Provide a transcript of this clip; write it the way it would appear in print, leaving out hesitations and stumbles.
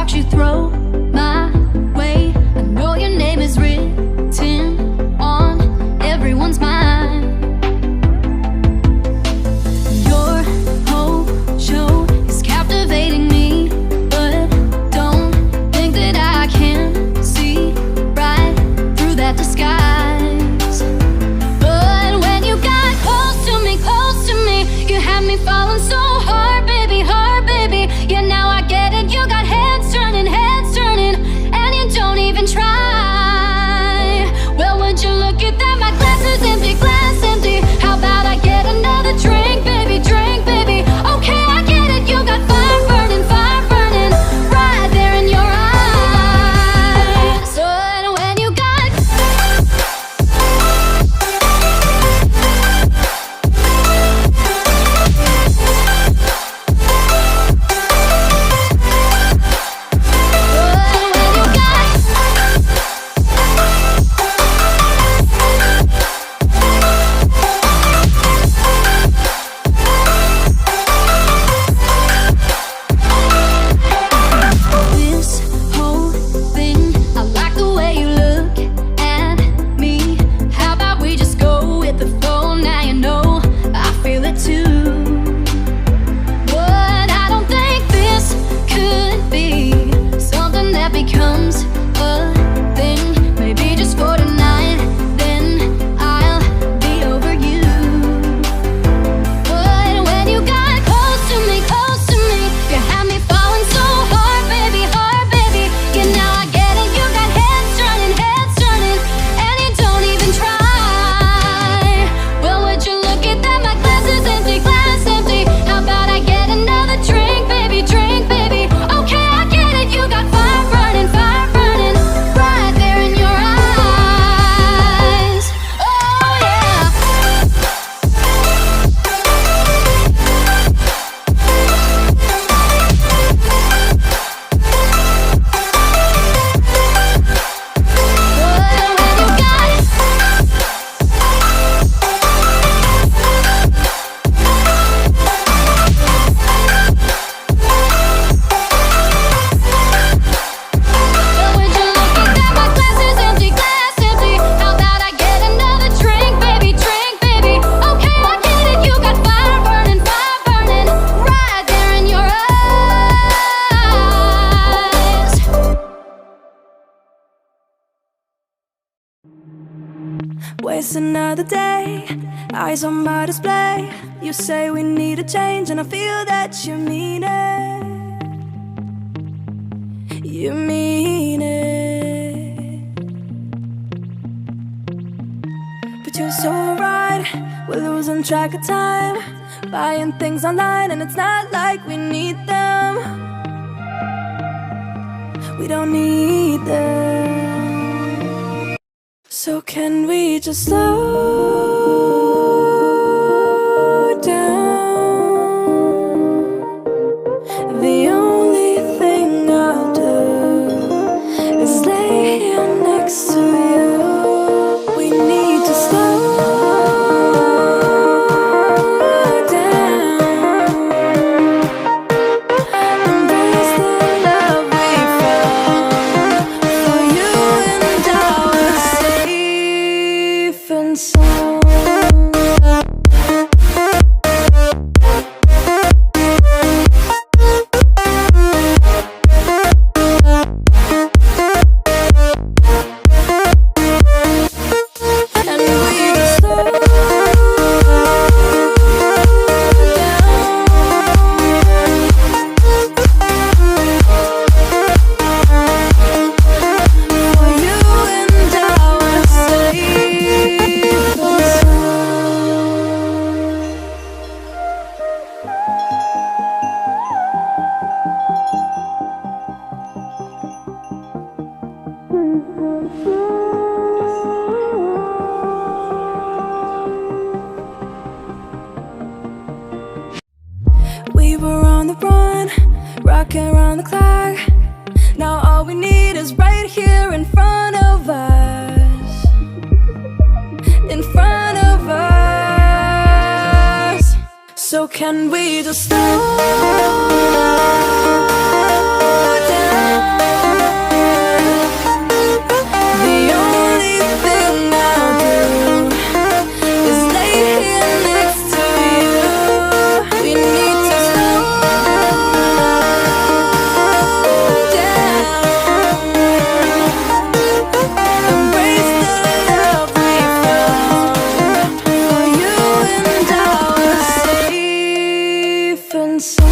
sparks you throw my way. I know your name is written on everyone's mind. Your whole show is captivating me, but don't think that I can see right through that disguise. But when you got close to me, you had me falling so hard, baby, hard, baby. Yeah, now I get it, you got heads turning, and you don't even try. Well, would you look at that, my glass is empty, glass empty. How about I get another drink, baby, drink, baby. Okay, I get it, you got fire burning, right there in your eyes. But when you got this whole thing, I like the way you look at me. How about we just go with the flow? Now you know I feel it too. But I don't think this could be something that becomes a thing. Maybe just for tonight, then I'll be over you. But when you got close to me, you had me falling so hard, baby, hard, baby. Yeah, now I get it, you got heads turning, and you don't even try. Well, would you look at that, my glass is empty, glass empty. How about I get another drink, baby, drink, baby. Okay, I get it, you got fire burning, right there in your eyes. Oh yeah. Waste another day, eyes on my display. You say we need a change, and I feel that you mean it. You mean it. But you're so right, we're losing track of time, buying things online, and it's not like we need them. We don't need them. So can we just slow down? The only thing I'll do is lay here next to you. We need to slow down. Embrace the love we found. For you and I was safe and sound. And we just slow down. For you and I was safe and we were on the run, rocking around the clock. Now all we need is right here in front of us. In front of us. So can we just slow down? inside.